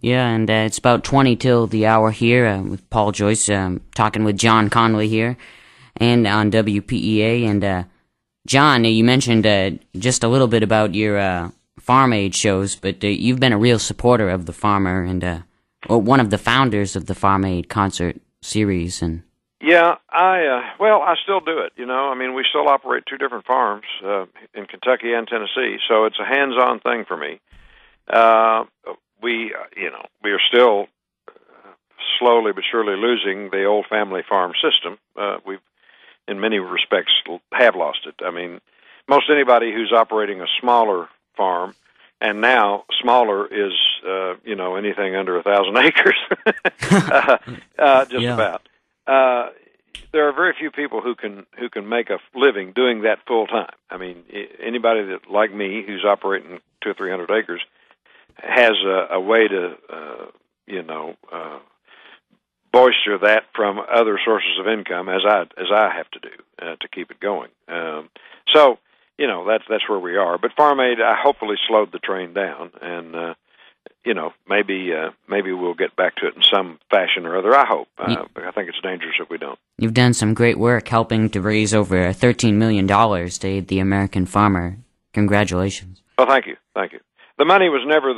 Yeah, and it's about 20 till the hour here with Paul Joyce, talking with John Conlee here, and on WPEA. And John, you mentioned just a little bit about your Farm Aid shows, but you've been a real supporter of the farmer and one of the founders of the Farm Aid concert series. And yeah, I still do it. I mean, we still operate two different farms in Kentucky and Tennessee, so it's a hands-on thing for me. We are still slowly but surely losing the old family farm system. We've, in many respects, have lost it. I mean, most anybody who's operating a smaller farm, and now smaller is, anything under 1,000 acres, about. There are very few people who can make a living doing that full time. I mean, anybody that, like me, who's operating 200 or 300 acres, has a way to, bolster that from other sources of income, as I have to do to keep it going. So, that's where we are. But Farm Aid, I hopefully slowed the train down, and maybe we'll get back to it in some fashion or other. I hope. I think it's dangerous if we don't. You've done some great work helping to raise over $13 million to aid the American farmer. Congratulations. Oh, thank you. The money was never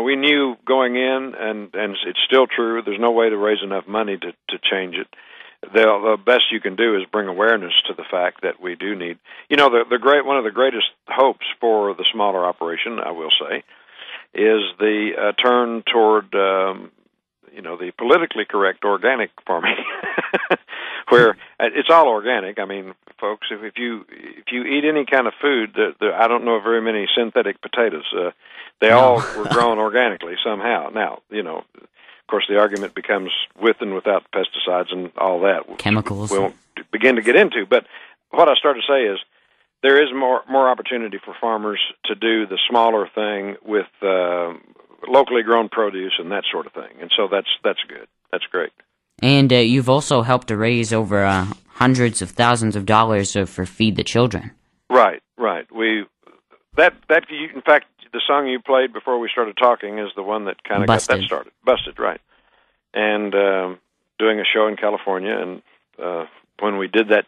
we knew going in, and it's still true, there's no way to raise enough money to change it. The best you can do is bring awareness to the fact that we do need, one of the greatest hopes for the smaller operation, I will say, is the turn toward, the politically correct organic farming, where it's all organic. I mean, folks, if you eat any kind of food, I don't know very many synthetic potatoes. They all were grown organically somehow. Now, of course, the argument becomes with and without pesticides and all that. Chemicals. We won't begin to get into. But what I started to say is there is more opportunity for farmers to do the smaller thing with locally grown produce and that sort of thing. And so that's good. That's great. And you've also helped to raise over hundreds of thousands of dollars for Feed the Children. Right. In fact, the song you played before we started talking is the one that kind of got that started. Busted, right. And doing a show in California, and when we did that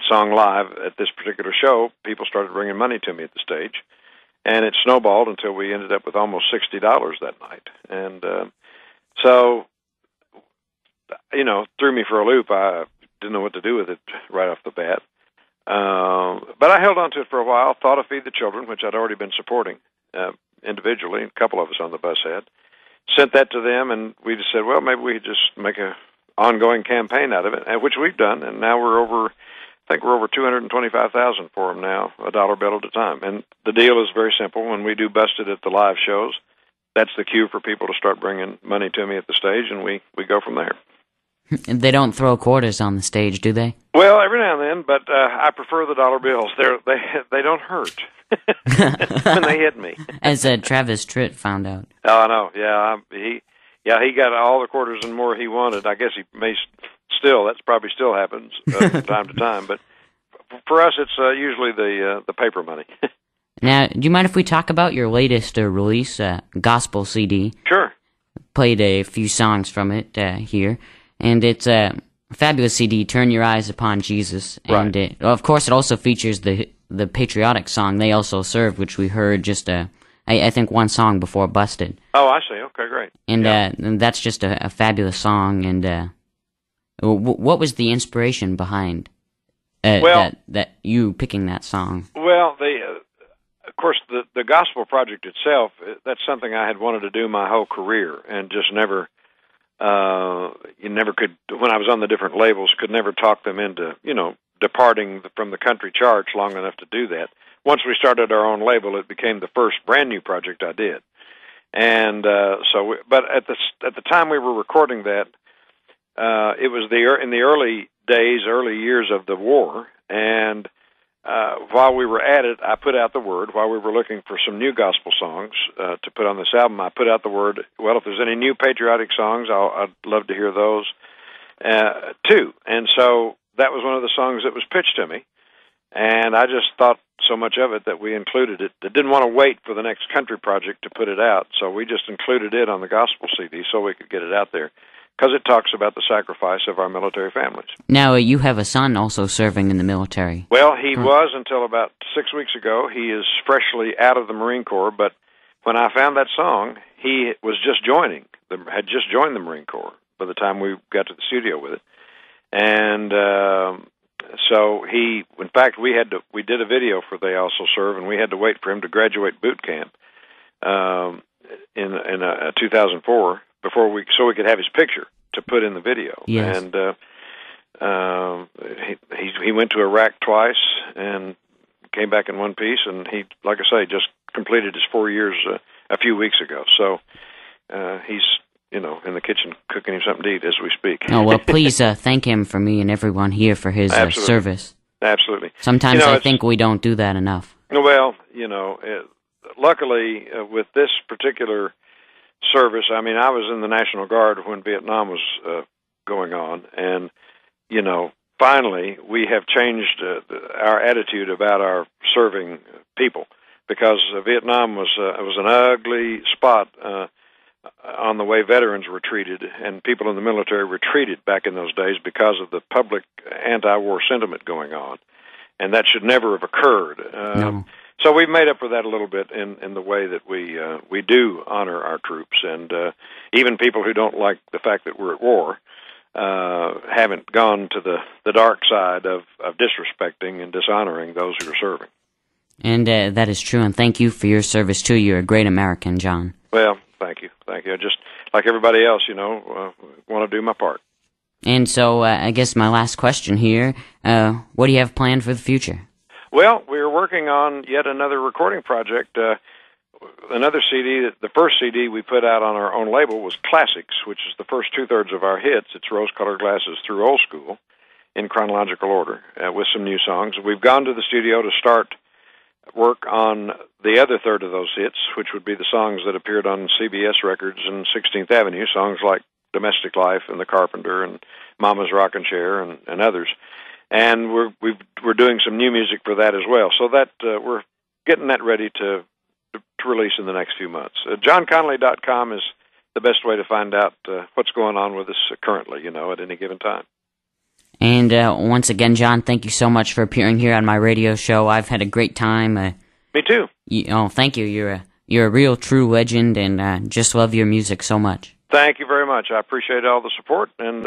song live at this particular show, people started bringing money to me at the stage, and it snowballed until we ended up with almost $60 that night. And so, threw me for a loop. I didn't know what to do with it right off the bat. But I held on to it for a while, thought of Feed the Children, which I'd already been supporting individually. A couple of us on the bus had. Sent that to them, and we just said, well, maybe we could just make a ongoing campaign out of it, which we've done, and now we're over 225,000 for them now, a dollar bill at a time. And the deal is very simple. When we do Busted at the live shows, that's the cue for people to start bringing money to me at the stage, and we go from there. They don't throw quarters on the stage, do they? Well, every now and then, but I prefer the dollar bills. They don't hurt when they hit me. As Travis Tritt found out. Oh, I know. Yeah, he got all the quarters and more he wanted. I guess he may still. That probably still happens from time to time. But for us, it's usually the paper money. Now, do you mind if we talk about your latest release, Gospel CD? Sure. Played a few songs from it here. And it's a fabulous CD, Turn Your Eyes Upon Jesus. Right. And of course, it also features the patriotic song They Also Serve, which we heard just, I think, one song before Busted. Oh, I see. Okay, great. And, and that's just a fabulous song. And what was the inspiration behind that you picking that song? Well, of course, the gospel project itself, that's something I had wanted to do my whole career and just never... you never could, when I was on the different labels, could never talk them into, departing from the country charts long enough to do that. Once we started our own label, it became the first brand new project I did. And but at the time we were recording that, it was in the early years of the war, and while we were at it, I put out the word, while we were looking for some new gospel songs to put on this album, I put out the word, well, if there's any new patriotic songs, I'd love to hear those too. And so that was one of the songs that was pitched to me. And I just thought, so much of it that we included it. I didn't want to wait for the next country project to put it out, so we just included it on the gospel CD so we could get it out there, because it talks about the sacrifice of our military families. Now, you have a son also serving in the military. Well, he was until about 6 weeks ago. He is freshly out of the Marine Corps, but when I found that song, he was just had just joined the Marine Corps by the time we got to the studio with it. And so in fact, we did a video for They Also Serve, and we had to wait for him to graduate boot camp in 2004 so we could have his picture to put in the video. Yes. And he went to Iraq twice and came back in one piece, and he, like I say, just completed his 4 years a few weeks ago. So he's in the kitchen cooking him something to eat as we speak. Oh, well, please thank him for me and everyone here for his service. Absolutely. Sometimes I think we don't do that enough. Well, luckily with this particular service, I mean, I was in the National Guard when Vietnam was going on, and, finally we have changed our attitude about our serving people, because Vietnam was an ugly spot on the way veterans were treated, and people in the military were treated back in those days because of the public anti-war sentiment going on, and that should never have occurred. No. So we've made up for that a little bit in the way that we do honor our troops, and even people who don't like the fact that we're at war haven't gone to the dark side of disrespecting and dishonoring those who are serving. And that is true, and thank you for your service too. You're a great American, John. Well, thank you. I just, like everybody else, want to do my part. And so I guess my last question here, what do you have planned for the future? Well, we're working on yet another recording project. Another CD, the first CD we put out on our own label was Classics, which is the first two-thirds of our hits. It's Rose-Colored Glasses through Old School in chronological order with some new songs. We've gone to the studio to start work on the other third of those hits, which would be the songs that appeared on CBS records and 16th Avenue, songs like Domestic Life and The Carpenter and Mama's Rockin' Chair and others. And we're doing some new music for that as well. So that we're getting that ready to release in the next few months. JohnConlee.com is the best way to find out what's going on with us currently, at any given time. And once again, John, thank you so much for appearing here on my radio show. I've had a great time. Me too. Thank you. You're a real true legend, and just love your music so much. Thank you very much. I appreciate all the support, and